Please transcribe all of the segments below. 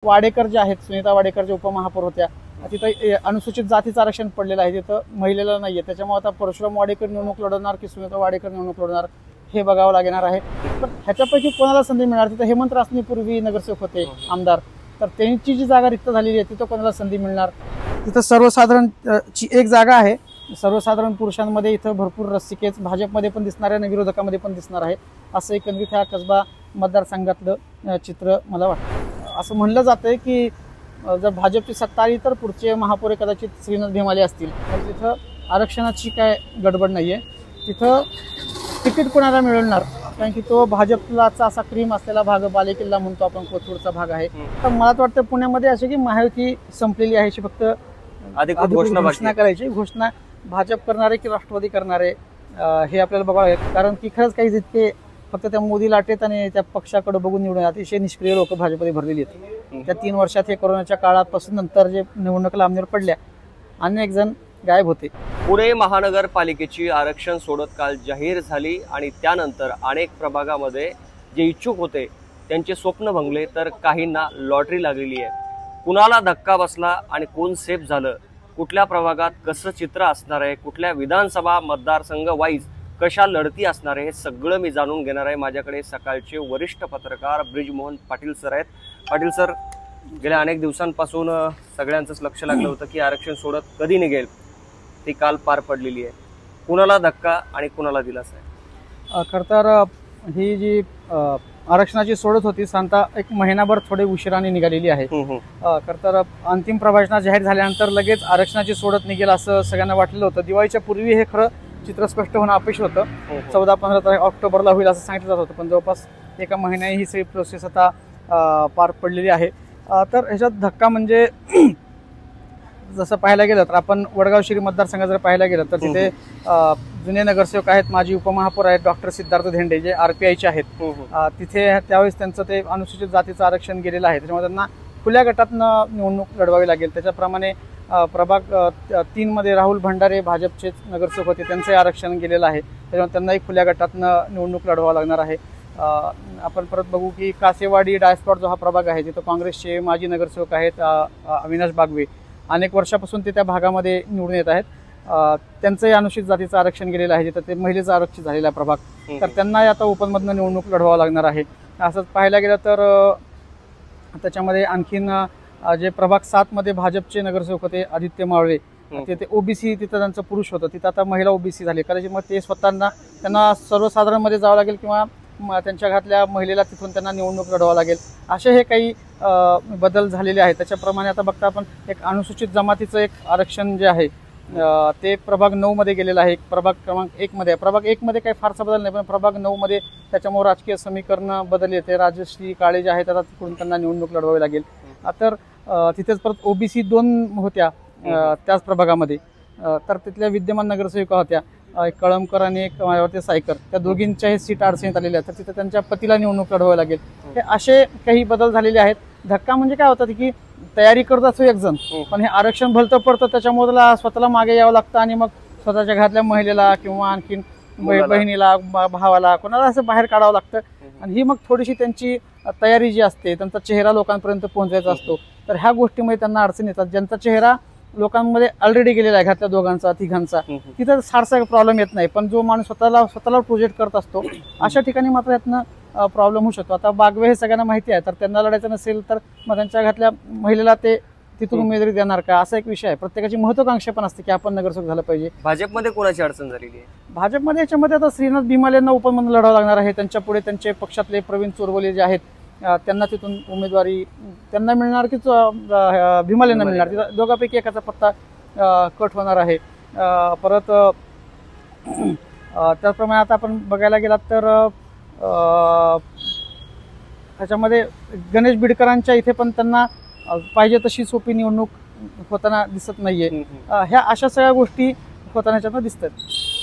वाडेकर जे आहेत, सुनीता वाडेकर जे उपमहापौर होत्या, तिथं अनुसूचित जातीचं आरक्षण पडलेलं आहे, तिथं महिलेला नाहीये. त्याच्यामुळे आता परशुराम वाडेकर निवडणूक लढवणार की सुनीता वाडेकर निवडणूक लढवणार हे बघावं लागणार आहे. पण ह्याच्यापैकी कोणाला संधी मिळणार? तिथं हेमंत रासने पूर्वी नगरसेवक होते, आमदार, तर त्यांची जी जागा रिक्त झालेली आहे तिथं कोणाला संधी मिळणार? तिथं सर्वसाधारण ची एक जागा आहे. सर्वसाधारण पुरुषांमध्ये इथं भरपूर रस्सिकेच भाजपमध्ये पण दिसणार आहे आणि विरोधकामध्ये पण दिसणार आहे. असं एकंदरीत ह्या कसबा मतदारसंघातलं चित्र मला वाटतं. असं म्हणलं जातंय की जर भाजपची सत्ता आली तर पुढचे महापौर कदाचित श्रीनाथ भिमाले असतील. तर तिथं आरक्षणाची काय गडबड नाहीये. तिथं तिकीट कोणाला मिळणार, कारण की तो भाजपलाचा असा क्रीम असलेला भाग, बालेकिल्ला म्हणतो आपण, कोथरूडचा भाग आहे. तर मला तर वाटतं पुण्यामध्ये असे की महायुती संपलेली आहे, अशी फक्त घोषणा करायची. घोषणा भाजप करणारे की राष्ट्रवादी करणारे हे आपल्याला बघावं लागेल. कारण की खरंच काही जितके फक्त त्या मोदी लाटेत आणि त्या पक्षाकडे बघून निवडून अतिशय निष्क्रिय लोक भाजपमध्ये भरलेली आहेत. त्या 3 वर्षात हे कोरोनाच्या काळापासून नंतर जे निवडणुका लांबणीवर पडल्या, अनेक जण गायब होते. पुणे महानगरपालिकेची आरक्षण सोडत काल जाहीर झाली आणि त्यानंतर अनेक प्रभागामध्ये जे इच्छुक होते त्यांचे स्वप्न भंगले, तर काहींना लॉटरी लागलेली आहे. कुणाला धक्का बसला आणि कोण सेफ झालं, कुठल्या प्रभागात कसं चित्र असणार आहे, कुठल्या विधानसभा मतदारसंघ वाईज कशा लढती असणार आहे, हे सगळं मी जाणून घेणार आहे. माझ्याकडे सकाळचे वरिष्ठ पत्रकार ब्रिजमोहन पाटील सर आहेत. पाटील सर, गेल्या अनेक दिवसांपासून सगळ्यांचंच लक्ष लागलं होतं की आरक्षण सोडत कधी निघेल, ती काल पार पडलेली आहे. कुणाला धक्का आणि कुणाला दिलासा आहे? खरं तर ही जी आरक्षणाची सोडत होती साधारणतः एक महिनाभर थोडे उशिराने निघालेली आहे. खरं तर अंतिम प्रभाषणा जाहीर झाल्यानंतर लगेच आरक्षणाची सोडत निघेल असं सगळ्यांना वाटलेलं होतं. दिवाळीच्या पूर्वी हे खरं चित्र स्पष्ट होणं अपेक्षित होतं. 14-15 ऑक्टोबरला होईल असं सांगितलं जात होतं, पण जवळपास एका महिन्याने ही सगळी प्रोसेस आता पार पडलेली आहे. तर ह्याच्यात धक्का म्हणजे जसं पाहायला गेलं तर आपण वडगाव शिरी मतदारसंघात जर पाहायला गेलं तर तिथे जुने नगरसेवक आहेत, माजी उपमहापौर आहेत डॉक्टर सिद्धार्थ धेंडे, जे RPIचे आहेत. तिथे त्यावेळेस त्यांचं ते अनुसूचित जातीचं आरक्षण गेलेलं आहे, त्याच्यामुळे त्यांना खुल्या गटातनं निवडणूक लढवावी लागेल. त्याच्याप्रमाणे प्रभाग 3 मध्ये राहुल भंडारे भाजपचे नगरसेवक होते, त्यांचंही आरक्षण गेलेलं आहे, त्याच्यामुळे त्यांनाही खुल्या गटातनं निवडणूक लढवावं लागणार आहे. आपण परत बघू की कासेवाडी डायस्पॉट जो हा प्रभाग आहे, तिथं काँग्रेसचे माजी नगरसेवक आहेत अविनाश बागवे, अनेक वर्षापासून ते त्या भागामध्ये निवडून येत आहेत. त्यांचंही अनुसूचित जातीचं आरक्षण गेलेलं आहे, तिथं ते महिलेचं आरक्षित झालेला आहे प्रभाग, तर त्यांनाही आता ओपनमधनं निवडणूक लढवावं लागणार आहे. असंच पाहायला गेलं तर त्याच्यामध्ये आणखीन जे प्रभाग 7 मध्ये भाजपचे नगरसेवक होते आदित्य मावळे, तिथे OBC, तिथं त्यांचं पुरुष होतं, तिथं आता महिला OBC झाली. कदाचित मग ते त्यांना सर्वसाधारण मध्ये जावं लागेल किंवा त्यांच्या घरातल्या महिलेला तिथून त्यांना निवडणूक लढवावं लागेल. असे हे काही बदल झालेले आहेत. त्याच्याप्रमाणे आता बघता आपण एक अनुसूचित जमातीचं एक आरक्षण जे आहे ते प्रभाग 9 मध्ये गेलेलं आहे. प्रभाग क्रमांक 1 मध्ये आहे. प्रभाग 1 मध्ये काही फारसा बदल नाही, पण प्रभाग 9 मध्ये त्याच्यामुळे राजकीय समीकरण बदलले. ते राजश्री काळे जे आहेत आता तिकडून त्यांना निवडणूक लढवावी लागेल. तर तिथेच परत OBC 2 होत्या त्याच प्रभागामध्ये, तर तिथल्या विद्यमान नगरसेविका होत्या कळमकर आणि एक मायावती सायकर, त्या दोघींच्या सीट अडचणीत आलेल्या आहेत, तर तिथे त्यांच्या पतीला निवडणूक लढवावी लागेल. हे असे काही बदल झालेले आहेत. धक्का म्हणजे काय होतं की तयारी करत असतो एक जण, पण हे आरक्षण भलतं पडतं, त्याच्यामुळे त्याला स्वतःला मागे यावं लागतं आणि मग स्वतःच्या घरातल्या महिलेला किंवा आणखीन बहिणीला, भावाला, कोणाला असं बाहेर काढावं लागतं. आणि ही मग थोडीशी त्यांची तयारी जी असते, त्यांचा चेहरा लोकांपर्यंत पोहोचायचा असतो, तर ह्या गोष्टीमध्ये त्यांना अडचण येतात. ज्यांचा चेहरा लोकांमध्ये ऑलरेडी गेलेला आहे, घरातल्या दोघांचा तिघांचा, तिथं फारसा प्रॉब्लेम येत नाही. पण जो माणूस स्वतःला प्रोजेक्ट करत असतो, अशा ठिकाणी मात्र यातनं प्रॉब्लेम होऊ शकतो. आता बागवे हे सगळ्यांना माहिती आहे, तर त्यांना लढायचं नसेल तर मग त्यांच्या घरातल्या महिलेला ते तिथून उमेदवारी देणार का, असा एक विषय आहे. प्रत्येकाची महत्वाकांक्षा पण असते की आपण नगरसेवक झालं पाहिजे. भाजपमध्ये कोणाची अडचण झालेली आहे? भाजपमध्ये याच्यामध्ये आता श्रीनाथ भिमाले यांना उपमधून लढावं लागणार आहे. त्यांच्या पुढे त्यांचे पक्षातले प्रवीण चोरवले जे आहेत, त्यांना तिथून उमेदवारी त्यांना मिळणार की भिमालेंना मिळणार, दोघांपैकी एकाचा पत्ता कट होणार आहे. परत त्याचप्रमाणे आता आपण बघायला गेलात तर त्याच्यामध्ये गणेश बिडकरांच्या इथे पण त्यांना पाहिजे तशी सोपी निवडणूक होताना दिसत नाहीये. ह्या अशा सगळ्या गोष्टी होताना याच्यातनं दिसतात.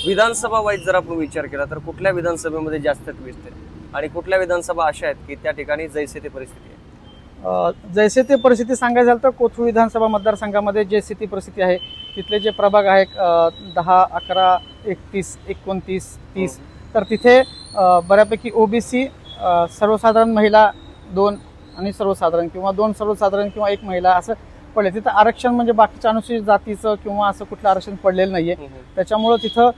विधानसभा वाईज जर आपण विचार केला तर कुठल्या विधानसभेमध्ये जास्त ट्विस्ट आहे आणि कुठल्या विधानसभा अशा आहेत की त्या ठिकाणी जैसे ते परिस्थिती आहे? जैसे ते परिस्थिती सांगायचं झालं तर कोथरूड विधानसभा मतदारसंघामध्ये जैसे ती परिस्थिती आहे. तिथले जे प्रभाग आहेत 10, 11, 31, 29, 30, तर तिथे बऱ्यापैकी OBC, सर्वसाधारण महिला 2 आणि सर्वसाधारण किंवा 2 सर्वसाधारण किंवा 1 महिला असं पडले. तिथं आरक्षण म्हणजे बाकीच्या अनुसूचित जातीचं किंवा असं कुठलं आरक्षण पडलेलं नाहीये. त्याच्यामुळं तिथं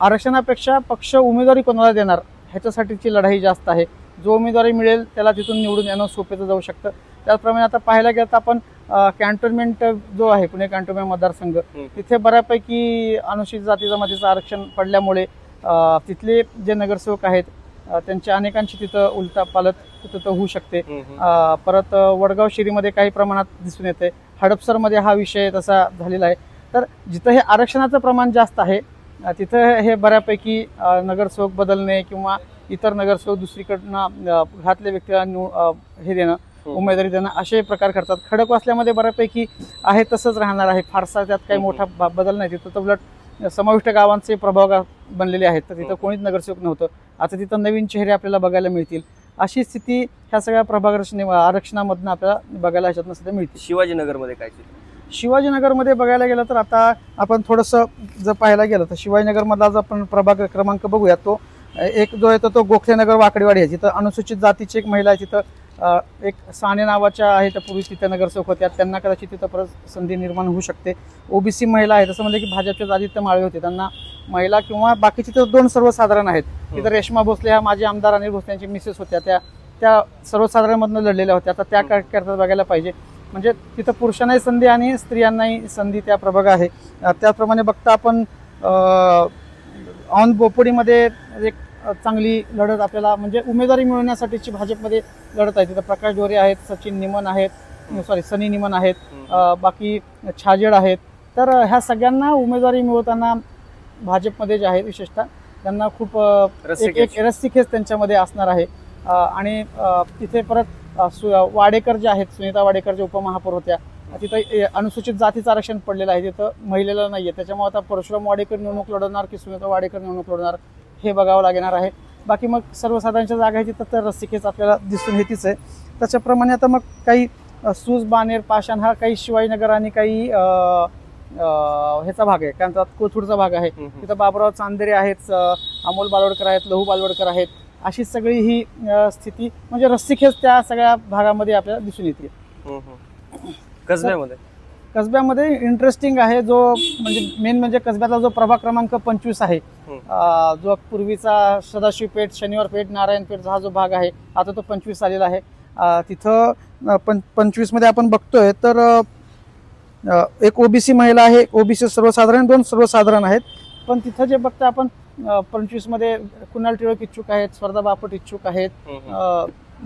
आरक्षणापेक्षा पक्ष उमेदवारी कोणाला देणार ह्याच्यासाठीची लढाई जास्त आहे. जो उमेदवारी मिळेल त्याला तिथून निवडून येणं सोपं जाऊ शकतं. त्याचप्रमाणे आता पाहायला गेलं तर आपण कॅन्टोन्मेंट जो आहे पुणे कॅन्टोन्मेंट मतदारसंघ तिथे बऱ्यापैकी अनुसूचित जाती जमातीचं आरक्षण पडल्यामुळे तिथले जे नगरसेवक आहेत त्यांच्या अनेकांची तिथं उलटा पालत तिथं होऊ शकते. परत वडगाव शिरीमध्ये काही प्रमाणात दिसून येते. हडपसरमध्ये हा विषय तसा झालेला आहे. तर जिथं हे आरक्षणाचं प्रमाण जास्त आहे तिथं हे बऱ्यापैकी नगरसेवक बदलणे किंवा इतर नगरसेवक दुसरीकडनं घातल्या व्यक्तीला हे देणं उमेदवारी देणं असे प्रकार करतात. खडकवासल्यामध्ये बऱ्यापैकी आहे तसंच राहणार आहे. फारसा त्यात काही मोठा बदल नाही. तिथं तर उलट समाविष्ट गावांचे प्रभाग बनलेले आहेत. तर तिथं कोणीच नगरसेवक नव्हतं. आता तिथं नवीन चेहरे आपल्याला बघायला मिळतील. अशी स्थिती ह्या सगळ्या प्रभाग आरक्षणामधनं आपल्याला बघायला ह्याच्यातनं सध्या मिळते. शिवाजीनगरमध्ये काय? शिवाजीनगरमध्ये बघायला गेलं तर आता आपण थोडंसं जर पाहायला गेलं तर शिवाजीनगरमधला जर आपण प्रभाग क्रमांक बघूया तो एक जो येतो तो गोखलेनगर वाकडेवाडी आहे. तिथं अनुसूचित जातीची एक महिला आहे. तिथं एक साने नावाच्या आहे त्या पूर्वी तिथे नगरसेवक होत्या. त्यांना कदाचित तिथं परत संधी निर्माण होऊ शकते. ओबीसी महिला आहे तसं म्हणजे की भाजपचे आदित्य माळवे होते त्यांना महिला किंवा बाकीचे तर 2 सर्वसाधारण आहेत. तिथं रेश्मा भोसले ह्या माजी आमदार अनिल भोसले यांची मिसेस होत्या. त्या सर्वसाधारणमधनं लढलेल्या होत्या. आता त्या करता बघायला पाहिजे. म्हणजे तिथं पुरुषांनाही संधी आणि स्त्रियांनाही संधी त्या प्रभाग आहे. त्याचप्रमाणे बघता आपण ऑन बोपोडीमध्ये एक चांगली लढत आपल्याला म्हणजे उमेदवारी मिळवण्यासाठीची भाजपमध्ये लढत आहे. तिथं प्रकाश डोरे आहेत, सनी निमन आहेत, बाकी छाजेड आहेत. तर ह्या सगळ्यांना उमेदवारी मिळवताना भाजपमध्ये जे आहेत विशेषतः त्यांना खूप एक रस्सीखेच त्यांच्यामध्ये असणार आहे. आणि तिथे परत वाडेकर जे आहेत, सुनीता वाडेकर जे उपमहापौर होत्या, तिथं अनुसूचित जातीचं आरक्षण पडलेलं आहे. तिथं महिलेला नाहीये. त्याच्यामुळे आता परशुराम वाडेकर निवडणूक लढवणार की सुनीता वाडेकर निवडणूक लढवणार हे बघावं लागणार आहे. बाकी मग सर्वसाधारणच्या जागा आहे तिथं तर रस्सीखेच आपल्याला दिसून येतीच आहे. त्याच्याप्रमाणे आता मग काही सूज, बानेर, पाषाण हा काही शिवाजीनगर आणि काही ह्याचा भाग आहे, काय म्हणतात कोथरूडचा भाग आहे. तिथं बाबुराव चांदेरे आहेत, अमोल बालवडकर आहेत, लहू बालवडकर आहेत. अशी सगळी ही स्थिती म्हणजे रस्सीखेच त्या सगळ्या भागामध्ये आपल्याला दिसून येते. कसब्यामध्ये इंटरेस्टिंग आहे जो म्हणजे मेन म्हणजे कसब्यातला जो प्रभाग क्रमांक 25 आहे, जो पूर्वीचा सदाशिव पेठ, शनिवार पेठ, नारायण पेठ हा जो भाग आहे आता तो 25 आलेला आहे. तिथं 25 मध्ये आपण बघतोय तर एक ओबीसी महिला आहे, ओबीसी सर्वसाधारण, 2 सर्वसाधारण आहेत. पण तिथं जे बघतो आपण 25 मध्ये कुणाल टिळक इच्छुक आहेत, स्वर्धा बापट इच्छुक आहेत,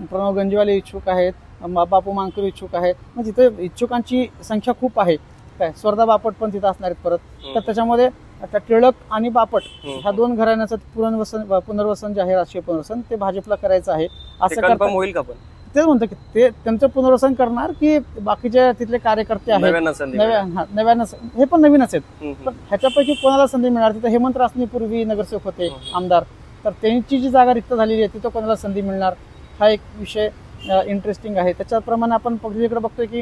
प्रणव गंजीवाले इच्छुक आहेत, बापू मांगकर इच्छुक आहेत. मग तिथे इच्छुकांची संख्या खूप आहे. काय स्वर्धा बापट पण तिथं असणार आहेत परत. तर त्याच्यामध्ये आता टिळक आणि बापट ह्या 2 घराण्याचं पुनर्वसन जे आहे, राजकीय पुनर्वसन ते भाजपला करायचं आहे. असं करता होईल का? पण तेच म्हणतो की ते त्यांचं पुनर्वसन करणार की बाकीचे तिथले कार्यकर्ते आहेत नव्यानं हे पण नवीनच आहेत. पण ह्याच्यापैकी कोणाला संधी मिळणार? तिथं हेमंत रासने पूर्वी नगरसेवक होते, आमदार. तर त्यांची जी जागा रिक्त झालेली आहे तिथं कोणाला संधी मिळणार हा एक विषय इंटरेस्टिंग आहे. त्याच्याप्रमाणे आपण पब्लिककडे बघतोय की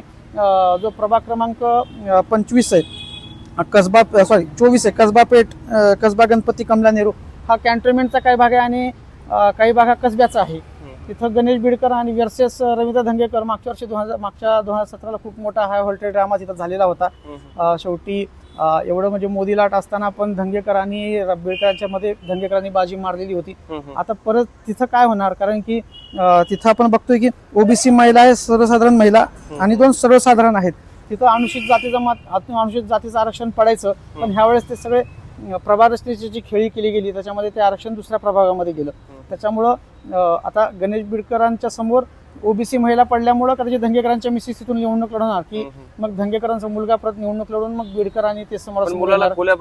जो प्रभाग क्रमांक 25 आहे, 24 आहे, कसबा पेठ, कसबा गणपती कमला नेहरू हा कॅन्टोन्मेंटचा काही भाग आहे आणि काही भाग हा कसब्याचा आहे. तिथं गणेश बिडकर आणि वर्सेस रवींद्र धंगेकर मागच्या 2017ला खूप मोठा हाय व्होल्टेज ड्रामा तिथं झालेला होता. शेवटी एवढं म्हणजे मोदी लाट असताना पण धंगेकर आणि बिडकरांच्या मध्ये धंगेकरांनी बाजी मारलेली होती. आता परत तिथं काय होणार? कारण की तिथं आपण बघतोय की ओबीसी महिला आहे, सर्वसाधारण महिला आणि 2 सर्वसाधारण आहेत. तिथं अनुसूचित जातीचं आरक्षण पडायचं. पण ह्यावेळेस ते सगळे प्रभाग रचनेची जी खेळी केली गेली त्याच्यामध्ये ते आरक्षण दुसऱ्या प्रभागामध्ये गेलं. त्याच्यामुळं आता गणेश बिडकरांच्या समोर ओबीसी महिला पडल्यामुळं कदाचित धंगेकरांच्या मिसेस तिथून निवडणूक लढवणार की मग धंगेकरांचा मुलगा परत निवडणूक लढवून मग बिडकर आणि ते समोर खुल्या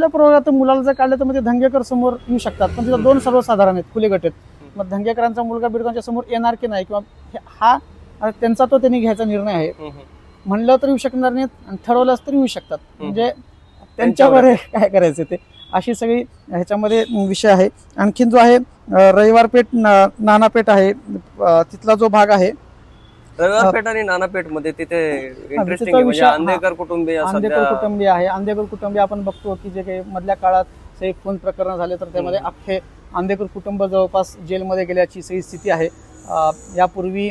प्रवर्गातून मुलाला जर काढलं तर मग ते धंगेकर समोर येऊ शकतात. पण तिथं 2 सर्वसाधारण आहेत, खुले गट आहेत. मग धंगेकरांचा मुलगा बिडकरांच्या समोर येणार की नाही किंवा हा त्यांचा तो त्यांनी घ्यायचा निर्णय आहे. म्हणलं तर येऊ शकणार नाहीत आणि ठरवलंच तरी येऊ शकतात. म्हणजे त्यांच्यावर काय करायचं ते अशी सगळी ह्याच्यामध्ये विषय आहे. आणखीन जो आहे रविवारपेठ, नानापेठ आहे, तिथला जो भाग आहे रविवारपेठ आणि नानापेठ मध्ये तिथे इंटरेस्टिंग आंदेकर कुटुंबीय आहे. आंदेकर कुटुंबीय आपण बघतो की जे काही मधल्या काळात खून प्रकरण झाले तर त्यामध्ये अख्खे आंदेकर कुटुंब जवळपास जेलमध्ये गेल्याची सगळी स्थिती आहे. यापूर्वी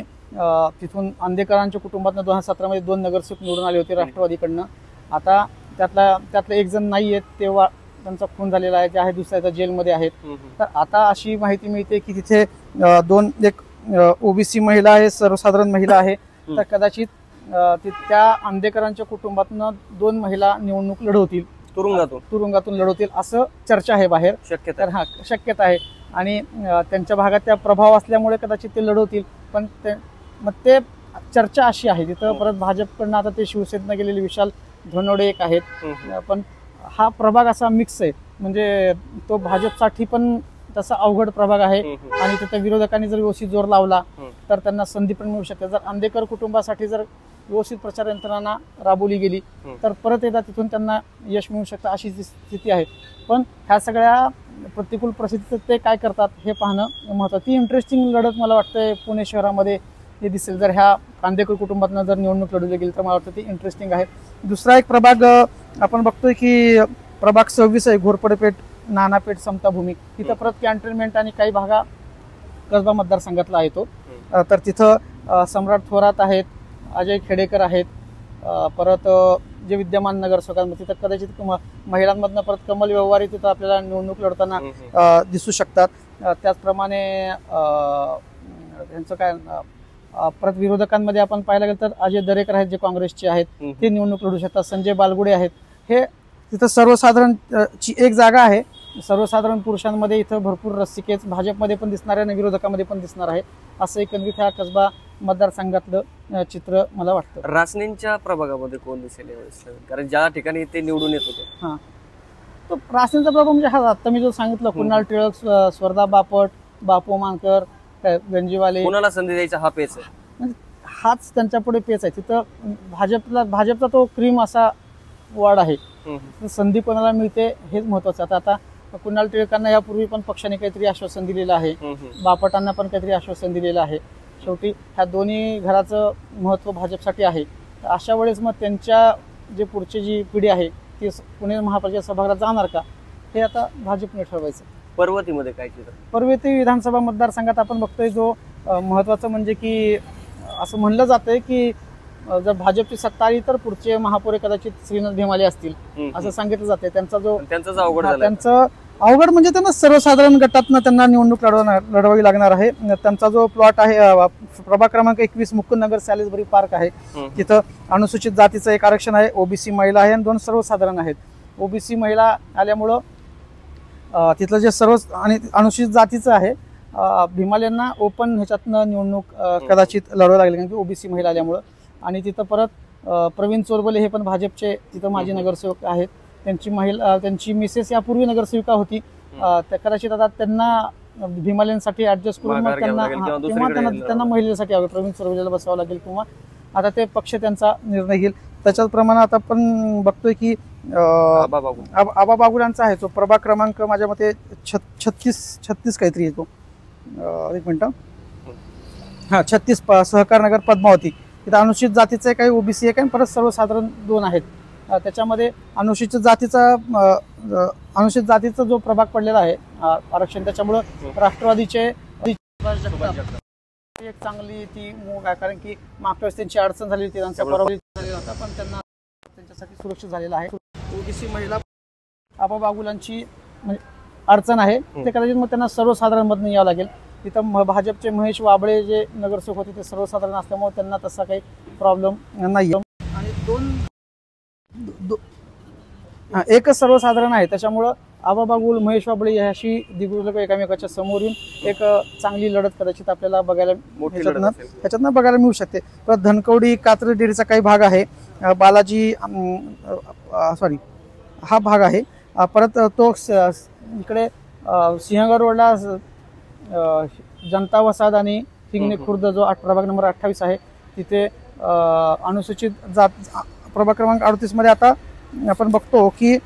तिथून अंधेकरांच्या कुटुंबातनं 2017 मध्ये 2 नगरसेवक निवडून आले होते राष्ट्रवादीकडनं. आता त्यातले एक जण नाही आहेत, तेव्हा त्यांचा खून झालेला आहे, ते आहे दुसऱ्या इथं जेलमध्ये आहेत. तर आता अशी माहिती मिळते की तिथे एक ओबीसी महिला आहे, सर्वसाधारण महिला आहे. तर कदाचित त्या अंधेकरांच्या कुटुंबातनं 2 महिला निवडणूक लढवतील, तुरुंगातून लढवतील असं चर्चा आहे बाहेर. शक्यता शक्यता आहे. आणि त्यांच्या भागात त्या प्रभाव असल्यामुळे कदाचित ते लढवतील. पण ते चर्चा अशी आहे तिथं. परत भाजपकडनं आता ते शिवसेनेनं गेलेले विशाल धोनवडे एक आहेत. पण हा प्रभाग असा मिक्स आहे, म्हणजे तो भाजपसाठी पण तसा अवघड प्रभाग आहे. आणि तिथे विरोधकांनी जर व्यवस्थित जोर लावला तर त्यांना संधी पण मिळू शकते. जर अंधेकर कुटुंबासाठी जर व्यवस्थित प्रचार यंत्रणा राबवली गेली तर परत एकदा तिथून त्यांना यश मिळू शकतं, अशी स्थिती आहे. पण ह्या सगळ्या प्रतिकूल परिस्थितीत ते काय करतात हे पाहणं महत्त्वाचं. ती इंटरेस्टिंग लढत मला वाटतं पुणे शहरामध्ये हे दिसेल. जर ह्या कांदेकर कुटुंबातनं जर निवडणूक लढवली गेली तर मला वाटतं ती इंटरेस्टिंग आहे. दुसरा एक प्रभाग आपण बघतोय की प्रभाग 26 आहे, घोरपडेपेठ, नानापेठ, समताभूमी. तिथं परत कॅन्टोन्मेंट आणि काही भागा कसबा मतदारसंघातला आहे तो. तर तिथं सम्राट थोरात आहेत, अजय खेडेकर आहेत. परत जे विद्यमान नगरसेवकांमध्ये तिथं कदाचित महिलांमधनं परत कमल व्यवहारी तिथं आपल्याला निवडणूक लढताना दिसू शकतात. त्याचप्रमाणे त्यांचं काय परत विरोधकांमध्ये आपण पाहायला गेलं तर अजय दरेकर आहेत, जे काँग्रेसचे आहेत, ते निवडणूक लढू शकतात. संजय बालगुडे आहेत. हे तिथं सर्वसाधारण ची एक जागा आहे. सर्वसाधारण पुरुषांमध्ये इथं भरपूर रस्सिकेच भाजपमध्ये पण दिसणार आहे आणि विरोधकांमध्ये पण दिसणार आहे. असं एकंदरीत ह्या कसबा मतदारसंघातलं चित्र मला वाटतं. रासनेंच्या प्रभागामध्ये कोण दिसेल यावेळेस? कारण ज्या ठिकाणी ते निवडून येत होते, तो रासनेंचा प्रभाग म्हणजे हा आता मी जो सांगितलं, कुणाल टिळक, स्वर्धा बापट, बापू मानकर, गंजीवाले, कोणाला संधी द्यायचा हा पेच आहे. म्हणजे हाच त्यांच्या पुढे पेच आहे. तिथं भाजपचा तो क्रीम असा वाढ आहे. संधी कोणाला मिळते हेच महत्वाचं. आता कुणाल टिळकांना यापूर्वी पण पक्षाने काहीतरी आश्वासन दिलेलं आहे, बापटांना पण काहीतरी आश्वासन दिलेलं आहे. शेवटी ह्या दोन्ही घराचं महत्व भाजपसाठी आहे. अशा वेळेस मग त्यांच्या जे पुढची जी पिढी आहे ती पुणे महापालिका सभागृहात जाणार का हे आता भाजपने ठरवायचं. पर्वतीमध्ये काय चित्र? पर्वती विधानसभा मतदारसंघात आपण बघतोय जो महत्वाचं म्हणजे की असं म्हणलं जातंय की जर भाजपची सत्ता आली तर पुढचे महापौर कदाचित श्रीनाथ भिमाले असतील असं सांगितलं जाते. त्यांचं अवघड म्हणजे त्यांना सर्वसाधारण गटातनं त्यांना निवडणूक लढवावी लागणार आहे. त्यांचा जो प्लॉट आहे प्रभाग क्रमांक 21 मुकुंदनगर सॅलिसबरी पार्क आहे, तिथं अनुसूचित जातीचं एक आरक्षण आहे, ओबीसी महिला आहे आणि 2 सर्वसाधारण आहेत. ओबीसी महिला आल्यामुळं तिथलं जे सर्व आणि अनुसूचित जातीचं आहे भीमालेंना ओपन ह्याच्यातनं निवडणूक कदाचित लढवावी लागली, कारण की ओबीसी महिला आल्यामुळं. आणि तिथं परत प्रवीण चोरबले हे पण भाजपचे तिथं माजी नगरसेवक आहेत. त्यांची मिसेस यापूर्वी नगरसेविका होती. कदाचित आता त्यांना भीमालेंसाठी ऍडजस्ट करून त्यांना महिलेसाठी प्रवीण चोरबलेला बसावं लागेल किंवा आता ते पक्ष त्यांचा निर्णय घेईल. त्याच्याप्रमाणे आता आपण बघतोय की आबा बागुलांचा आहे तो प्रभाग क्रमांक माझ्या मते 36 काहीतरी येतो. एक मिनिट, 36 सहकार नगर पद्मावती. तिथं अनुसूचित जातीचं काही ओबीसी आहे आणि परत सर्वसाधारण 2 आहेत. त्याच्यामध्ये अनुसूचित जातीचा जो प्रभाग पडलेला आहे आरक्षण, त्याच्यामुळं राष्ट्रवादीचे एक चांगली ती मूग आहे. कारण की मागच्या वेळेस त्यांची अडचण झाली होती, त्यांचा पराभव झालेला होता, पण त्यांना त्यांच्यासाठी सुरक्षित झालेला आहे. ओबीसी महिला आबा बागुलांची म्हणजे अडचण आहे, ते कदाचित मग त्यांना सर्वसाधारण मधून यावं लागेल. तिथं भाजपचे महेश वाबळे जे नगरसेवक होते ते सर्वसाधारण असल्यामुळे त्यांना तसा काही प्रॉब्लेम नाही. आणि एकच सर्वसाधारण आहे, त्याच्यामुळं आबा बागुल, महेश वाबळे याशी दिग्गज एकामेकाच्या समोर येऊन एक चांगली लढत कदाचित आपल्याला बघायला ह्याच्यातनं बघायला मिळू शकते. परत धनकवडी कात्रज डेअरीचा काही भाग आहे, बालाजी हा भाग आहे. परत तो इकडे सिंहगड रोडला जनता वसाहत आणि हिंगणे खुर्द जो प्रभाग नंबर 28 आहे तिथे अनुसूचित जात प्रभाग क्रमांक 38 मध्ये आता आपण बघतो की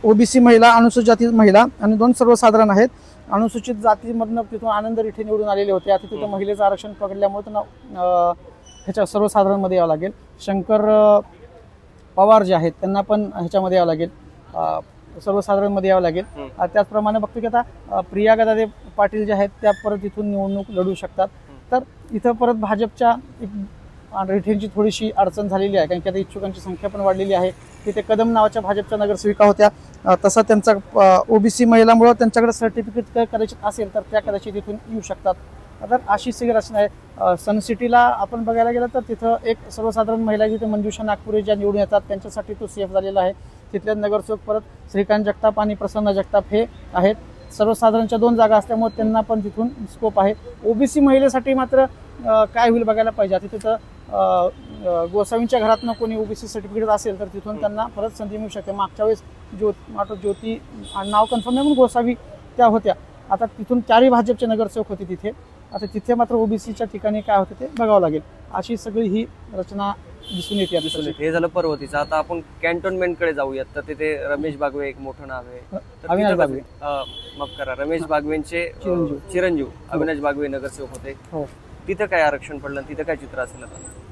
ओबीसी महिला, अनुसूचित जाती महिला आणि 2 सर्वसाधारण आहेत. अनुसूचित जातीमधनं तिथून आनंद रिठे निवडून आलेले होते. आता तिथं महिलेचं आरक्षण पकडल्यामुळे त्यांना ह्याच्या सर्वसाधारणमध्ये यावं लागेल. शंकर पवार जे आहेत त्यांना पण ह्याच्यामध्ये यावं लागेल, सर्वसाधारणमध्ये यावं लागेल. त्याचप्रमाणे बघतो की आता प्रिया गदादे पाटील जे आहेत त्या परत इथून निवडणूक लढू शकतात. तर इथं परत भाजपच्या रिठेंची थोडीशी अडचण झालेली आहे, कारण की आता इच्छुकांची संख्या पण वाढलेली आहे. तिथे कदम नावाच्या भाजपच्या नगरसेविका होत्या, तसा त्यांचा ओबीसी महिलामुळे त्यांच्याकडे सर्टिफिकेट करायचे असेल तर त्या कदाचित तिथून येऊ शकतात. तर अशी सगळी रचना आहे. सन सिटीला आपण बघायला गेलं तर तिथं एक सर्वसाधारण महिला जिथे मंजुषा नागपुरे ज्या निवडून येतात त्यांच्यासाठी तो सेफ झालेला आहे. तिथल्या नगरसेवक परत श्रीकांत जगताप आणि प्रसन्न जगताप हे आहेत. सर्वसाधारणच्या 2 जागा असल्यामुळे त्यांना पण तिथून स्कोप आहे. ओबीसी महिलेसाठी मात्र काय होईल बघायला पाहिजे. तिथं गोसावींच्या घरातनं कोणी ओबीसी सर्टिफिकेट असेल तर तिथून त्यांना परत संधी मिळू शकते. मागच्या वेळेस ज्योती नाव कन्फर्म आहे म्हणून गोसावी त्या होत्या. आता तिथून 4 भाजपचे नगरसेवक होते तिथे. आता तिथे मात्र ओबीसीच्या ठिकाणी काय होतं ते बघावं लागेल. अशी सगळी ही रचना दिसून येते. हे झालं पर्वतीचं. आता आपण कॅन्टोन्मेंट कडे जाऊयात. तर तिथे रमेश बागवे एक मोठं नाव आहे. अविनाश बागवे माफ करा, रमेश बागवेंचे चिरंजीव अविनाश बागवे नगरसेवक होते. तिथं काय आरक्षण पडलं, तिथं काय चित्र असेल?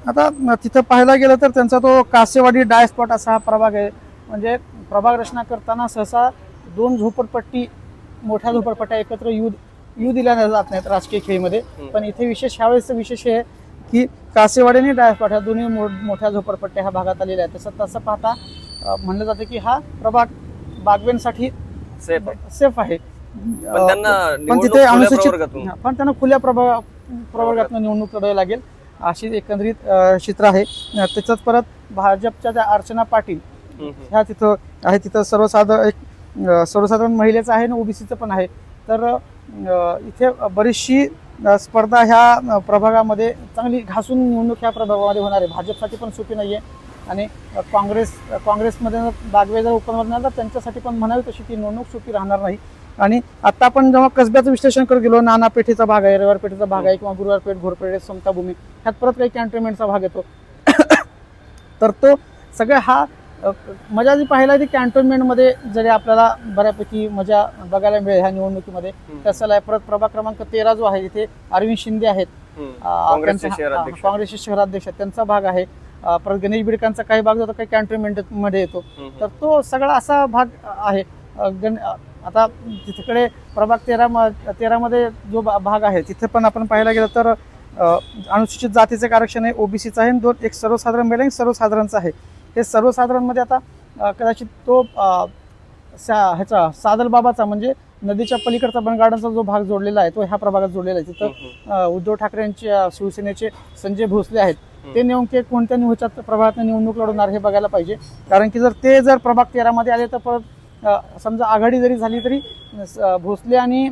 आता तिथं पाहायला गेलं तर त्यांचा तो कासेवाडी डायस्पॉट असा हा प्रभाग आहे. म्हणजे प्रभाग रचना करताना सहसा 2 झोपडपट्टी मोठ्या झोपडपट्ट्या एकत्र येऊ दिल्या जात नाहीत राजकीय खेळीमध्ये. पण इथे विशेष ह्यावेळेस विशेष आहे की कासेवाडी आणि डायस्पॉट ह्या दोन्ही मोठ्या झोपडपट्ट्या ह्या भागात आलेल्या आहेत. तसं पाहता म्हणलं जातं की हा प्रभाग बागवेंसाठी सेफ आहे. पण तिथे अनुसूचित पण त्यांना खुल्या प्रवर्गातून निवडणूक लढवावी लागेल अशी एकंदरीत चित्र आहे. त्याच्यात परत भाजपच्या त्या अर्चना पाटील ह्या तिथं आहे. तिथं सर्वसाधारण महिलेचं आहे आणि ओबीसीचं पण आहे. तर इथे बरीचशी स्पर्धा ह्या प्रभागामध्ये चांगली घासून निवडणूक ह्या प्रभागामध्ये होणार आहे. भाजपसाठी पण सोपी नाहीये आणि काँग्रेसमध्ये बागवे जर उपनगर तर त्यांच्यासाठी पण म्हणावी तशी ती निवडणूक सोपी राहणार नाही. आणि आता आपण जेव्हा कसब्याचं विश्लेषण करत गेलो, नाना पेठेचा भाग आहे, रविवार पेठेचा भाग आहे किंवा गुरुवार पेठ, घोरपेठ, समताभूमी ह्यात परत काही कॅन्टोन्मेंटचा भाग येतो. तर तो सगळं हा मजा जी पाहिला ती कॅन्टोन्मेंटमध्ये जरी आपल्याला बऱ्यापैकी मजा बघायला मिळेल ह्या निवडणुकीमध्ये. तसं परत प्रभाग क्रमांक 13 जो आहे तिथे अरविंद शिंदे आहेत, काँग्रेसचे शहराध्यक्ष, त्यांचा भाग आहे. परत गणेश बिडकांचा काही भाग जातो, काही कॅन्टोन्मेंट मध्ये येतो. तर तो सगळा असा भाग आहे. आता तिकडे प्रभाग 13 मध्ये जो भाग आहे तिथे पण आपण पाहायला गेलं तर अनुसूचित जातीचं एक आरक्षण आहे, ओबीसीचं आहे, एक सर्वसाधारण महिला सर्वसाधारणचं आहे. हे सर्वसाधारण मध्ये आता कदाचित तो ह्याचा सादल बाबाचा म्हणजे नदीच्या पलीकडचा बनगार्डनचा जो भाग जोडलेला आहे तो ह्या प्रभागात जोडलेला आहे. तिथं उद्धव ठाकरे यांच्या शिवसेनेचे संजय भोसले आहेत. ते नेमके कोणत्या प्रभागात निवडणूक लढवणार हे बघायला पाहिजे. कारण की जर प्रभाग 13 मध्ये आले तर परत समजा आघाडी जरी झाली तरी भोसले आणि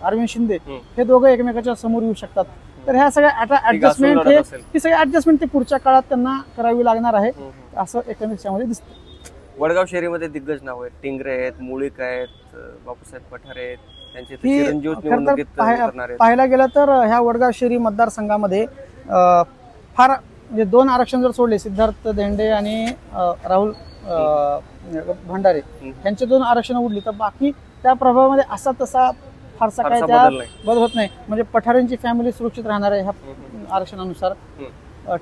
अरविंद शिंदे हे दोघं एकमेकाच्या समोर येऊ शकतात. तर ह्या सगळ्या ऍडजस्टमेंट ते पुढच्या काळात त्यांना करावी लागणार आहे असं एकंदरीत दिसतं. वडगाव शहरीमध्ये दिग्गज नाव आहेत, टिंगरे आहेत, मुळीक आहेत, बापूसाहेब पठारे आहेत. त्यांचे चिरंजीव निवडणुकीत पाहायला गेलं तर ह्या वडगाव शहरी मतदारसंघामध्ये फार म्हणजे 2 आरक्षण जर सोडले, सिद्धार्थ देंडे आणि राहुल भंडारे यांचे 2 आरक्षण उडली तर बाकी त्या प्रभावामध्ये असा तसा फारसा काय त्या बदल होत नाही. म्हणजे पठारेंची फॅमिली सुरक्षित राहणार आहे ह्या आरक्षणानुसार.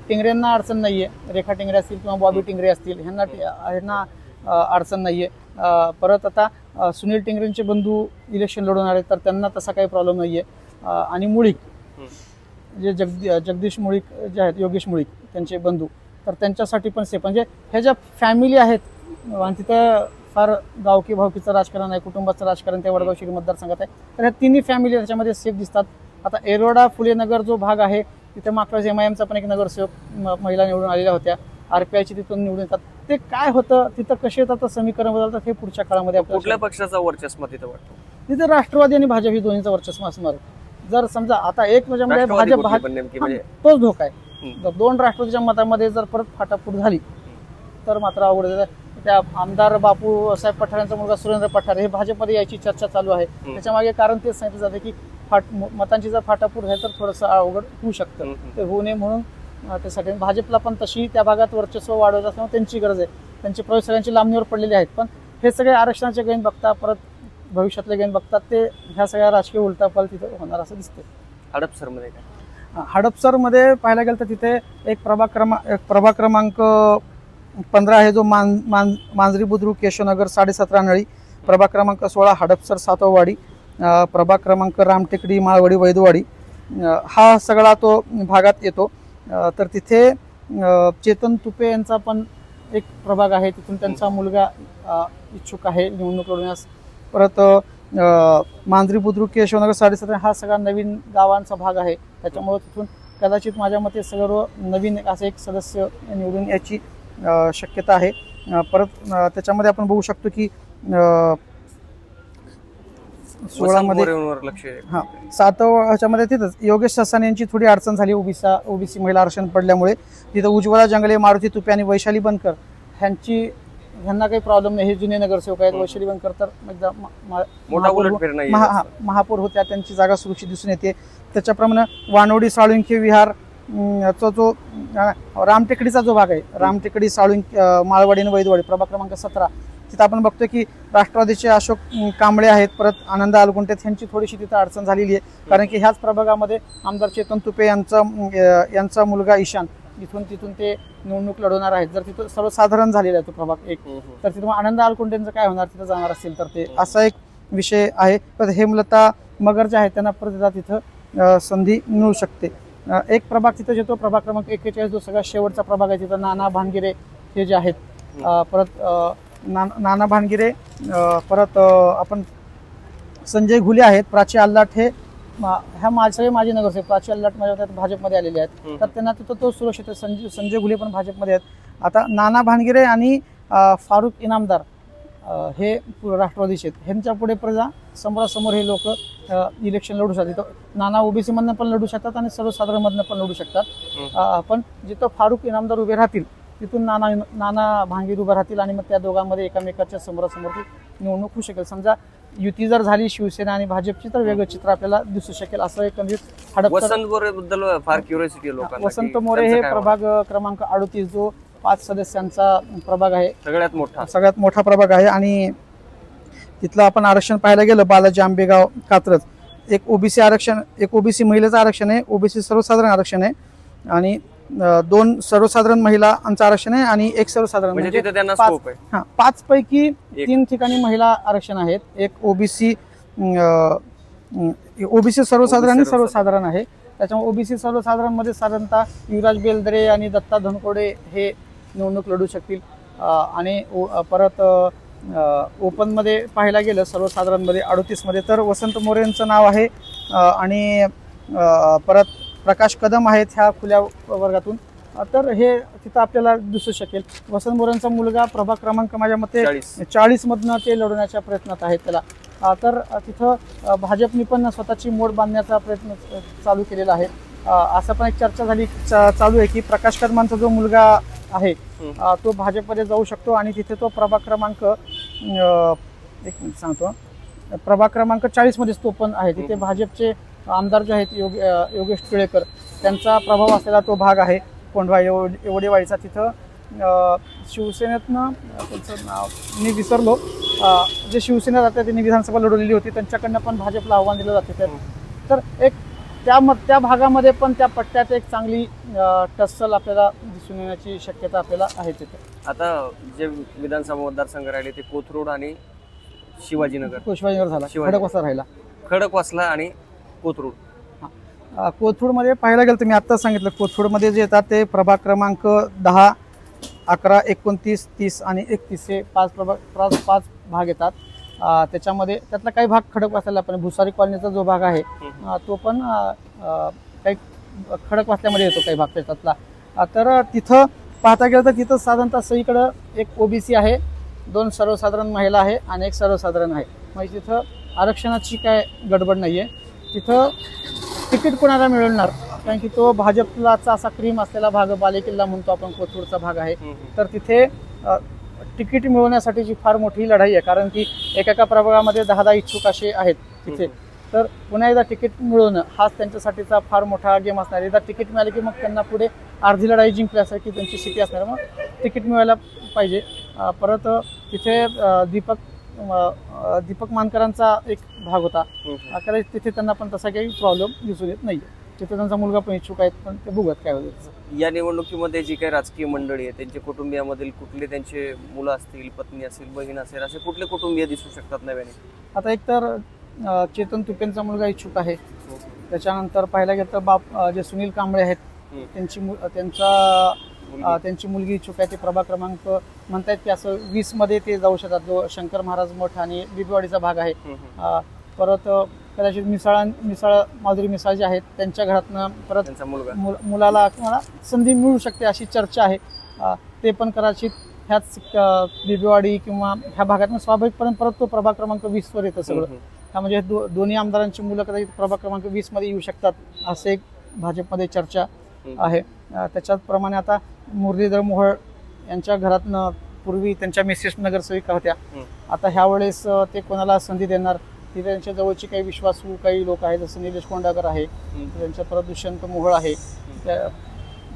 टिंगरेंना अडचण नाहीये, रेखा टिंगरे असतील किंवा बॉबी टिंगरे असतील ह्यांना अडचण नाहीये. परत आता सुनील टिंगरेंचे बंधू इलेक्शन लढवणार आहेत तर त्यांना तसा काही प्रॉब्लेम नाहीये. आणि मुळीक जे जगदीश मुळीक जे आहेत, योगेश मुळीक त्यांचे बंधू, तर त्यांच्यासाठी पण सेफ. म्हणजे ह्या ज्या फॅमिली आहेत आणि तिथं फार गावकी भावकीचं राजकारण आहे, कुटुंबाचं राजकारण त्या वडगाव शहरी मतदारसंघात आहे. तर ह्या तिन्ही फॅमिली त्याच्यामध्ये सेफ दिसतात. आता एरोडा फुले नगर जो भाग आहे तिथे मागच्या MIMचा पण एक नगरसेवक महिला निवडून आलेल्या होत्या, RPIची तिथून निवडून येतात. ते काय होतं तिथं कसे येतात समीकरण बदलतात हे पुढच्या काळामध्ये कुठल्या पक्षाचा वर्चस्व तिथं वाटतं? तिथे राष्ट्रवादी आणि भाजप ही दोन्हीचं वर्चस्व असणार. जर समजा आता एक म्हणजे भाजप तोच धोका आहे. 2 राष्ट्रवादीच्या मतामध्ये जर परत फाटाफूट झाली तर मात्र अवघड आहे. त्या आमदार बापूसाहेब पठारेंचा मुलगा सुरेंद्र पठारे हे भाजपमध्ये यायची चर्चा चालू आहे. त्याच्यामागे कारण तेच सांगितलं जाते की मतांची जर फाटाफूट झाली तर थोडंसं अवघड होऊ शकतं. ते होऊ नये म्हणून त्यासाठी भाजपला पण तशी त्या भागात वर्चस्व वाढवायचं असल्यामुळे त्यांची गरज आहे. त्यांचे प्रवेश सगळ्यांची लांबणीवर पडलेले आहेत. पण हे सगळे आरक्षणाचे गैन बघता, परत भविष्यातले गैन बघतात, ते ह्या सगळ्या राजकीय उलटापाल तिथे होणार असं दिसते. हडपसरमध्ये काय? हडपसरमध्ये पाहायला गेलं तर तिथे एक प्रभाग क्रमांक 15 आहे जो मांजरी बुद्रुक केशवनगर 17.5 नळी, प्रभाग क्रमांक 16 हडपसर सातववाडी, प्रभाग क्रमांक रामटेकडी, माळवाडी, वैदवाडी हा सगळा तो भागात येतो. तर तिथे चेतन तुपे यांचा पण एक प्रभाग आहे, तिथून त्यांचा मुलगा इच्छुक आहे निवडणूक लढवण्यास. परत मांजरी, बुद्रुक, केशवनगर, 7.5 हा सगळा नवीन गावांचा भाग आहे. त्याच्यामुळे तिथून कदाचित माझ्या मते सर्व नवीन असे एक सदस्य निवडून याची शक्यता आहे. परत त्याच्यामध्ये आपण बघू शकतो की 16 लक्ष 7 ह्याच्यामध्ये तिथंच योगेश ससाने यांची थोडी अडचण झाली ओबीसी महिला आरक्षण पडल्यामुळे. तिथं उज्ज्वला जंगले, मारुती तुपे आणि वैशाली बनकर ह्यांना काही प्रॉब्लेम नाही. हे जुने नगरसेवक आहेत. वैशाली बनकर तर महापौर होत्या, त्यांची जागा सुरक्षित दिसून येते. त्याच्याप्रमाणे वानवडी, साळुंखे विहार चा जो रामटेकडीचा जो भाग आहे, रामटेकडी, माळवाडी आणि वैदवाडी प्रभाग क्रमांक 17 तिथं आपण बघतोय की राष्ट्रवादीचे अशोक कांबळे आहेत. परत आनंद अलगुंटे यांची थोडीशी तिथं अडचण झालेली आहे, कारण की ह्याच प्रभागामध्ये आमदार चेतन तुपे यांचा मुलगा ईशान तिथून ते निवडणूक लढवणार आहेत. जर तिथं सर्वसाधारण झालेला आहे तो प्रभाग एक, तर तिथं आनंद अलकुंटेंचं काय होणार तिथं जाणार असेल तर ते असा एक विषय आहे. तर हेमलता मगर जे आहेत त्यांना परत तिथं संधी मिळू शकते. एक प्रभाग तिथं येतो प्रभाग क्रमांक 41 जो सगळ्यात शेवटचा प्रभाग आहे. तिथं नाना भानगिरे हे जे आहेत, परत नाना भानगिरे, परत आपण संजय घुले आहेत, प्राची आल्लाट हे ह्या सगळे माझे नगरसेवक. प्राची आल्लाट माझ्या भाजपमध्ये आलेले आहेत, तर त्यांना तिथं तो सुरक्षित आहे. संजय घुले पण भाजपमध्ये आहेत. आता नाना भानगिरे आणि फारुख इनामदार हे राष्ट्रवादीचे आहेत. ह्यांच्या पुढे प्रजा समोरासमोर हे लोक इलेक्शन लढू शकतात. तिथं नाना ओबीसी मधनं पण लढू शकतात आणि सर्वसाधारण मधनं पण लढू शकतात. पण जिथं फारुख इनामदार उभे राहतील तिथून नाना भांगीर उभे राहतील आणि मग त्या दोघांमध्ये एकामेकाच्या समोरासमोर निवडणूक होऊ शकेल. समजा युती जर झाली शिवसेना आणि भाजपची, तर वेगळं चित्र आपल्याला दिसू शकेल. असं एकंदरीत वसंत मोरे बद्दल फार क्युरियोसिटी आहे लोकांना. वसंत मोरे हे प्रभाग क्रमांक 38 जो 5 सदस्यांचा प्रभाग आहे, सगळ्यात मोठा प्रभाग आहे. आणि तिथलं आपण आरक्षण पाहायला गेलं, बालाजी आंबेगाव कात्रज एक ओबीसी आरक्षण, एक ओबीसी महिलेचं आरक्षण आहे, ओबीसी सर्वसाधारण आरक्षण आहे आणि 2 सर्वसाधारण महिलांचं आरक्षण आहे आणि 1 सर्वसाधारण. म्हणजे 5 पैकी 3 ठिकाणी महिला आरक्षण आहेत. एक ओबीसी सर्वसाधारण आणि सर्वसाधारण आहे. त्याच्यामुळे ओबीसी सर्वसाधारण मध्ये साधारणतः युवराज बेलदरे आणि दत्ता धनकोडे हे निवडणूक लढू शकतील. आणि परत ओपन मध्ये पाहायला गेलं सर्वसाधारण मध्ये 38 मध्ये तर वसंत मोरे यांचं नाव आहे. आणि परत प्रकाश कदम आहेत ह्या खुल्या वर्गातून. तर हे तिथं आपल्याला दिसू शकेल. वसंत मोरेंचा मुलगा प्रभाग क्रमांक माझ्या मते 40 मधनं ते लढवण्याच्या प्रयत्नात आहेत त्याला. तर तिथं भाजपने पण स्वतःची मोड बांधण्याचा प्रयत्न चालू केलेला आहे. असं पण एक चर्चा झाली चालू आहे की प्रकाश कदमांचा जो मुलगा आहे तो भाजपमध्ये जाऊ शकतो आणि तिथे तो प्रभाग क्रमांक एक मिनिट सांगतो, प्रभाग क्रमांक 40 मध्येच तो पण आहे. तिथे भाजपचे आमदार जे आहेत योगेश टिळेकर त्यांचा प्रभाव असलेला तो भाग आहे. कोंढवा एवढेवाडीचा. तिथं शिवसेनेतनं त्यांचं नाव मी विसरलो, जे शिवसेना जाते त्यांनी विधानसभा लढवलेली होती, त्यांच्याकडनं पण भाजपला आव्हान दिलं जाते. तर एक त्या भागामध्ये पण त्या पट्ट्यात एक चांगली टस्सल आपल्याला दिसून येण्याची शक्यता आपल्याला आहे तिथे. आता जे विधानसभा मतदारसंघ राहिले ते कोथरूड आणि शिवाजीनगर झाला, खडकवासला राहिला, खडकवासला आणि कोथरूड. कोथरूडमध्ये पाहायला गेलं तर मी आत्ताच सांगितलं, कोथरूडमध्ये जे येतात ते प्रभाग क्रमांक 10, 11, 29, 30 आणि 31 हे 5 भाग येतात. त्याच्यामध्ये त्यातला काही भाग खडकवासल्याला पण भुसारी कॉलनीचा जो भाग आहे तो पण काही खडकवासल्यामध्ये येतो काही भाग त्याच्यातला. तर तिथं पाहता गेलं तर तिथं साधारणतः सगळीकडं एक ओबीसी आहे, 2 सर्वसाधारण महिला आहे आणि 1 सर्वसाधारण आहे. म्हणजे तिथं आरक्षणाची काय गडबड नाहीये. तिथं तिकीट कोणाला मिळणार, कारण की तो भाजपलाचा असा क्रीम असलेला भाग बालेकिल्ला म्हणतो आपण, कोथरूडचा भाग आहे. तर तिथे तिकीट मिळवण्यासाठीची फार मोठी लढाई आहे, कारण की एका प्रभागामध्ये 10 इच्छुक असे आहेत तिथे. तर पुन्हा एकदा तिकीट मिळवणं हाच त्यांच्यासाठीचा फार मोठा गेम असणार. एकदा तिकीट मिळाले की मग त्यांना पुढे अर्धी लढाई जिंकण्यासाठी त्यांची सिटी असणार, मग तिकीट मिळायला पाहिजे. परत तिथे दीपक मानकरांचा एक भाग होता, तिथे त्यांना पण तसा काही प्रॉब्लेम दिसून येत नाही. तिथे त्यांचा मुलगा पण इच्छुक आहेत, पण ते बघूयात काय होतं. या निवडणुकीमध्ये जी काही राजकीय मंडळी आहे त्यांच्या कुटुंबियामधील कुठले त्यांचे मुलं असतील, पत्नी असेल, बहीण असेल, असे कुठले कुटुंबीय दिसू शकतात नव्याने? आता एक तर चेतन तुपेंचा मुलगा इच्छुक आहे. त्याच्यानंतर पाहायला गेलं तर जे सुनील कांबळे आहेत त्यांची मुलगी इच्छुक आहे. ते प्रभाग क्रमांक म्हणतायत की असं 20 मध्ये ते जाऊ शकतात, जो शंकर महाराज मठ आणि बिबीवाडीचा भाग आहे. परत कदाचित मिसाळ माधुरी मिसाळ जे आहेत त्यांच्या घरातनं परत मुलाला संधी मिळू शकते अशी चर्चा आहे. ते पण कदाचित ह्याच बिबीवाडी किंवा ह्या भागातून स्वाभाविकपणे परत तो प्रभाग क्रमांक 20 वर येतं सगळं. म्हणजे दोन्ही आमदारांची मुलं कदाचित प्रभाग क्रमांक 20 मध्ये येऊ शकतात असे एक भाजपमध्ये चर्चा आहे. त्याच्याप्रमाणे आता मुरलीधर मोहोळ यांच्या घरातनं पूर्वी त्यांच्या मिसेस नगरसेविका होत्या. आता ह्या वेळेस ते कोणाला संधी देणार, तिथे त्यांच्या जवळची काही विश्वासू काही लोक आहेत, जसं निलेश कोंडाकर आहे, त्यांच्या परत दुष्यंत मोहोळ आहे.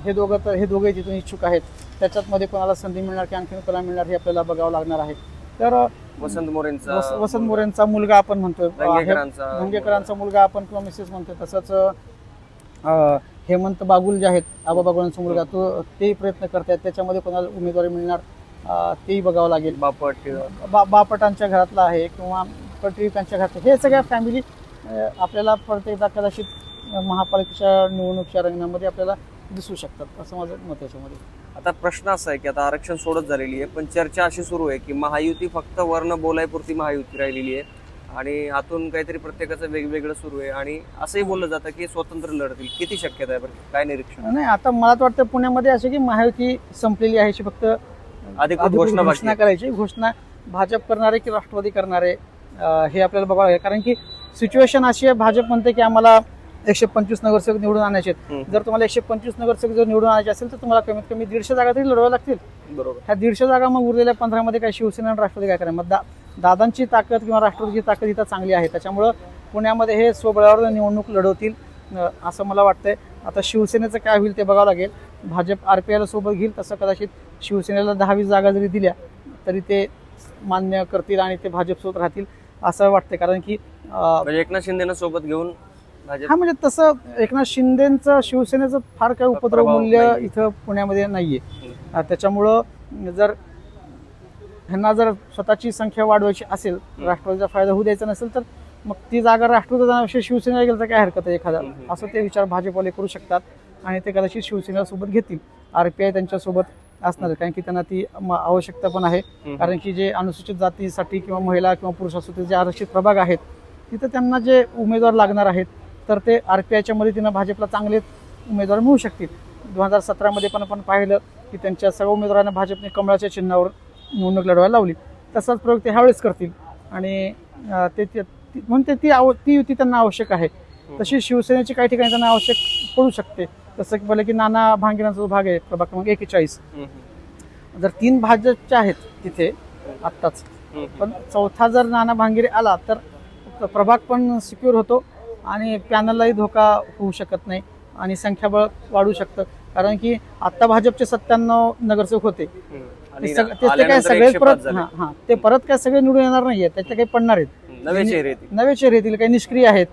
हे दोघे तिथून इच्छुक आहेत. त्याच्यात मध्ये कोणाला संधी मिळणार की आणखी कोणाला मिळणार हे आपल्याला बघावं लागणार आहे. तर वसंत मोरेंचा मुलगा आपण म्हणतोय, धंगेकरांचा मुलगा आपण किंवा मिसेस म्हणतोय. तसंच हेमंत बागुल जे आहेत आबा बागुलांचा मुलगा, तेही प्रयत्न करतायत. त्याच्यामध्ये कोणाला उमेदवारी मिळणार तेही बघावं लागेल. बापटांच्या घरातला आहे किंवा पटवीकांच्या घरातलं, हे सगळ्या फॅमिली आपल्याला परत एकदा कदाचित महापालिकेच्या निवडणुकीच्या रंगणामध्ये आपल्याला दिसू शकतात असं माझं मत याच्यामध्ये. आता प्रश्न असा आहे की आता आरक्षण सोडत झालेली आहे, पण चर्चा अशी सुरू आहे की महायुती फक्त वर्ण बोलायपुरती महायुती राहिलेली आहे आणि आतून काहीतरी प्रत्येकाचं वेगवेगळं सुरू आहे आणि असंही बोललं जातं की स्वतंत्र लढतील. किती शक्यता आहे, काय निरीक्षण? नाही, आता मला तर वाटतं पुण्यामध्ये असे की महायुती संपलेली आहे, फक्त अधिकृत घोषणा करायची. घोषणा भाजप करणारे की राष्ट्रवादी करणारे हे आपल्याला बघावं लागेल. कारण की सिच्युएशन अशी आहे, भाजप म्हणते की आम्हाला 125 नगरसेवक निवडून आणायचे. जर तुम्हाला 125 नगरसेवक जर निवडून आणायचे असेल तर तुम्हाला कमीत कमी 150 जागा तरी लढवाव्या लागतील. बरोबर. ह्या 150 जागा मग उरलेल्या 15 मध्ये काय शिवसेना आणि राष्ट्रवादी काय करायचं? मग दादांची ताकद किंवा राष्ट्रवादीची ताकद इथं चांगली आहे. त्याच्यामुळं पुण्यामध्ये हे स्वबळावर निवडणूक लढवतील असं मला वाटतंय. आता शिवसेनेचं काय होईल ते बघावं लागेल. भाजप RPIला सोबत घेईल, तसं कदाचित शिवसेनेला 10-20 जागा जरी दिल्या तरी ते मान्य करतील आणि ते भाजपसोबत राहतील असं वाटतंय. कारण की एकनाथ शिंदेना सोबत घेऊन म्हणजे तसं एकनाथ शिंदेचं शिवसेनेचं फार काही उपद्रव मूल्य इथं पुण्यामध्ये नाहीये. त्याच्यामुळं जर ह्यांना जर स्वतःची संख्या वाढवायची असेल, राष्ट्रवादीचा फायदा होऊ द्यायचा नसेल, तर मग ती जागा राष्ट्रवादी जाण्यापेक्षा शिवसेनेला गेलं तर काय हरकत आहे एखादा, असं ते विचार भाजपवाले करू शकतात आणि ते कदाचित शिवसेनेला सोबत घेतील. RPI त्यांच्यासोबत असणार, कारण की त्यांना ती आवश्यकता पण आहे. कारण की जे अनुसूचित जातीसाठी किंवा महिला किंवा पुरुषासाठी जे आरक्षित प्रभाग आहेत तिथं त्यांना जे उमेदवार लागणार आहेत तर ते RPIच्या मदतीनं भाजपला चांगले उमेदवार मिळू शकतील. 2017 पण आपण पाहिलं की त्यांच्या सर्व उमेदवारांना भाजपने कमळाच्या चिन्हावर निवडणूक लढवायला लावली. तसाच प्रयोग ते ह्यावेळेस करतील आणि म्हणते ती युती त्यांना आवश्यक आहे. तशी शिवसेनेची काही ठिकाणी त्यांना आवश्यक पडू शकते. तसं की बोलले की नाना भांगेरांचा जो भाग आहे प्रभाग क्रमांक 41, जर 3 भाजपचे आहेत तिथे आत्ताच, पण 4था जर नाना भांगेरे आला तर प्रभाग पण सिक्युअर होतो आणि पॅनललाही धोका होऊ शकत नाही आणि संख्याबळ वाढू शकतं. कारण की आता भाजपचे 97 नगरसेवक होते, ते काय सगळे परत ते परत काय सगळे निवडून येणार नाहीये, त्याचे काही पडणार आहेत, नवे चेहरे येतील, काही निष्क्रिय आहेत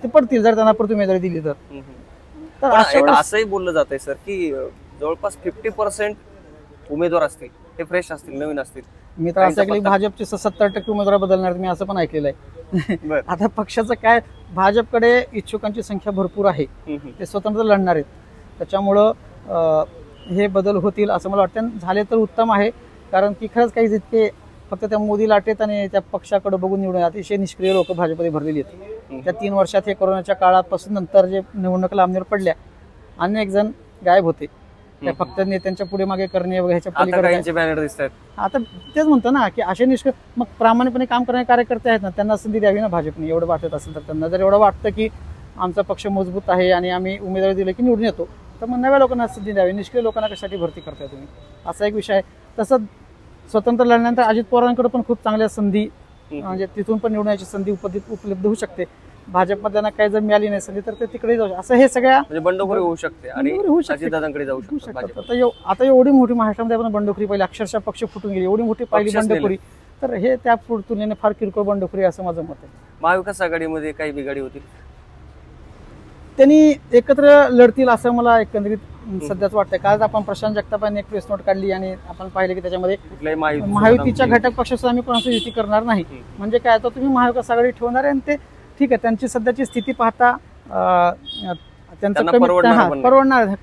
ते पडतील जर त्यांना परत उमेदवारी दिली तर. असंही बोललं जात आहे सर की जवळपास 50% उमेदवार असतील ते फ्रेश असतील, नवीन असतील. मी तर असं ऐकलं भाजपचे 70% उमेदवार बदलणार, मी असं पण ऐकलेलं आहे. आता पक्षाचं काय, भाजपकडे इच्छुकांची संख्या भरपूर आहे, ते स्वतंत्र लढणार आहेत. त्याच्यामुळं हे बदल होतील असं मला वाटतं. झाले तर उत्तम आहे, कारण की खरंच काही जितके फक्त त्या मोदी लाटेत आणि त्या पक्षाकडे बघून निवडून अतिशय निष्क्रिय लोक भाजपमध्ये भरलेली आहेत. त्या 3 वर्षात हे कोरोनाच्या काळापासून नंतर जे निवडणुका लांबणीवर पडल्या, अनेक जण गायब होते. त्या फक्त नेत्यांच्या पुढे मागे करणे वगैरे ह्याच्या पलीकडे बॅनर दिसतात. आता तेच म्हणतो ना की असे निष्क्रिय, मग प्रामाणिकपणे काम करणारे कार्यकर्ते आहेत ना, त्यांना संधी द्यावी ना भाजपने. एवढं वाटत असेल तर, त्यांना जर एवढं वाटतं की आमचा पक्ष मजबूत आहे आणि आम्ही उमेदवारी दिली की निवडून येतो, तर मग नव्या लोकांना संधी द्यावी. निष्क्रिय लोकांना कशासाठी भरती करताय तुम्ही, असा एक विषय आहे. तसंच स्वतंत्र लढल्यानंतर अजित पवारांकडे पण खूप चांगल्या संधी, म्हणजे तिथून पण निवडण्याची संधी उपलब्ध होऊ शकते. भाजपमधल्यांना काही जर मिळाली नाही संधी तर ते तिकडे जाऊ शकते. असं हे सगळ्या बंडखोरी होऊ शकते आणि अजितदादांकडे जाऊ शकते. आता एवढी मोठी महाराष्ट्रामध्ये आपण बंडखोरी पाहिली, अक्षरशः पक्ष फुटून गेली, एवढी मोठी पहिली बंडखोरी, तर हे त्या तुलनेने फार किरकोळ बंडखोरी असं माझं मत आहे. महाविकास आघाडीमध्ये काही बिघाडी होती त्यांनी एकत्र लढतील असं मला एकंदरीत सध्याच वाटतंय. काल आपण प्रशांत जगताप यांनी एक प्रेस नोट काढली आणि आपण पाहिलं की त्याच्यामध्ये महायुतीच्या घटक पक्षाचा आम्ही कोणाशी युती करणार नाही. म्हणजे काय, तर तुम्ही महाविकास आघाडी ठेवणार आहे आणि ते ठीक आहे, त्यांची सध्याची स्थिती पाहता त्यांचं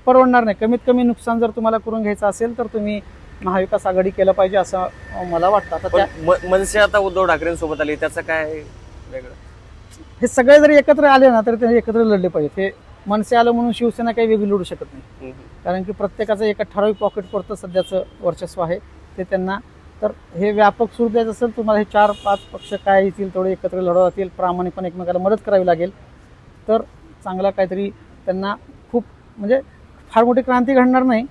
परवडणार नाही. कमीत कमी नुकसान जर तुम्हाला करून घ्यायचं असेल तर तुम्ही महाविकास आघाडी केलं पाहिजे असं मला वाटतं. आता मनसे आता उद्धव ठाकरेंसोबत आली, त्याचं काय वेगळं? हे सगळे जरी एकत्र आले ना तर ते एकत्र लढले पाहिजे. हे मनसे आलं म्हणून शिवसेना काही वेगळी लढू शकत नाही, कारण की प्रत्येकाचं एका ठराविक पॉकेटपुरतं सध्याचं वर्चस्व आहे ते त्यांना. तर हे व्यापक स्वरूप द्यायचं असेल तुम्हाला, हे 4-5 पक्ष काय येतील तेवढे एकत्र लढवतील, प्रामाणिकपणे एकमेकाला मदत करावी लागेल, तर चांगला काहीतरी त्यांना खूप म्हणजे फार मोठी क्रांती घडणार नाही,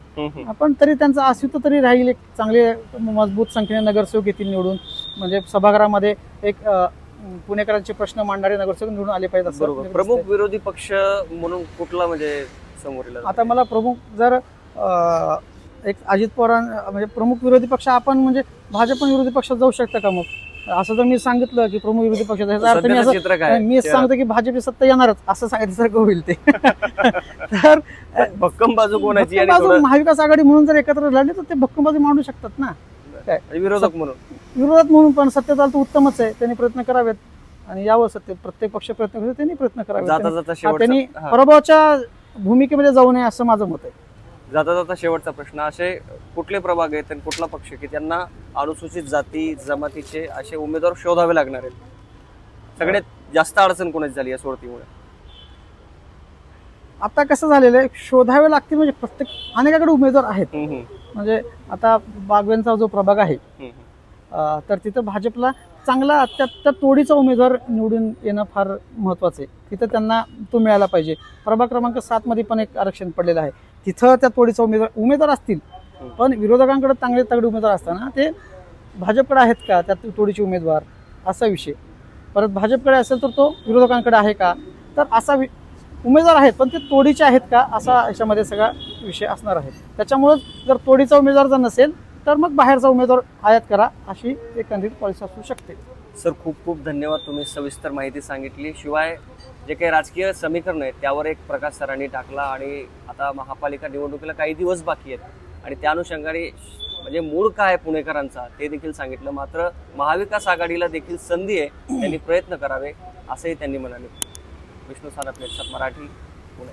पण तरी त्यांचं अस्तित्व तरी राहील. एक चांगले मजबूत संख्येने नगरसेवक येतील निवडून, म्हणजे सभागृहामध्ये एक पुणेकरांचे प्रश्न मांडणारे नगरसेवक निवडून आले पाहिजेत असं. प्रमुख विरोधी पक्ष म्हणून कुठला म्हणजे समोर येईल? आता मला प्रमुख जर एक अजित पवार म्हणजे प्रमुख विरोधी पक्ष आपण म्हणजे भाजप विरोधी पक्षात जाऊ शकतं का? मग असं जर मी सांगितलं की प्रमुख विरोधी पक्ष, मी सांगतो की भाजपची सत्ता येणारच असं सांगितल्यासारखं होईल ते. तर भक्कम बाजू कोणाची? महाविकास आघाडी म्हणून जर एकत्र लढले तर ते भक्कम बाजू मांडू शकतात ना, काय विरोधक म्हणून. पण सत्तेत आलं तर उत्तमच आहे, त्यांनी प्रयत्न करावेत आणि यावं सत्तेत. प्रत्येक पक्ष प्रयत्न करतो, त्यांनी प्रयत्न करावेत. त्यांनी पराभवाच्या भूमिकेमध्ये जाऊ नये असं माझं मत आहे. जाता जाता शेवटचा प्रश्न, असे कुठले प्रभाग आहेत आणि कुठला पक्ष की त्यांना अनुसूचित जाती जमातीचे असे उमेदवार शोधावे लागणार आहेत? सगळ्यात जास्त अडचण कोणाची झाली या सोडतीमुळे? आता कसं झालेलं आहे, शोधावे लागतील म्हणजे प्रत्येक अनेकाकडे उमेदवार आहेत. म्हणजे आता बागवेंचा जो प्रभाग आहे तर तिथं भाजपला चांगला त्या तोडीचा उमेदवार निवडून येणं फार महत्वाचं आहे. तिथं त्यांना तो मिळाला पाहिजे. प्रभाग क्रमांक 7 मध्ये पण एक आरक्षण पडलेलं आहे, तिथं त्या तोडीचा उमेदवार असतील, पण विरोधकांकडे चांगले तगडे उमेदवार असताना ते भाजपकडे आहेत का त्या तोडीचे उमेदवार, असा विषय. परत भाजपकडे असेल तर तो विरोधकांकडे आहे का, तर असा उमेदवार आहेत पण ते तोडीचे आहेत का, असा याच्यामध्ये सगळा विषय असणार आहे. त्याच्यामुळे जर तोडीचा उमेदवार जर नसेल तर मग बाहेरचा उमेदवार आयात करा, अशी एकंदरीत पॉलिसी असू शकते. सर खूप खूप धन्यवाद, तुम्ही सविस्तर माहिती सांगितली. शिवाय जे काही राजकीय समीकरण आहेत त्यावर एक प्रकाश सरांनी टाकला आणि आता महापालिका निवडणुकीला काही दिवस बाकी आहेत आणि त्या अनुषंगाने म्हणजे मूळ काय पुणेकरांचा ते देखील सांगितलं. मात्र महाविकास आघाडीला देखील संधी आहे, त्यांनी प्रयत्न करावे असंही त्यांनी म्हणाले. विष्णू सानप, मराठी, पुणे.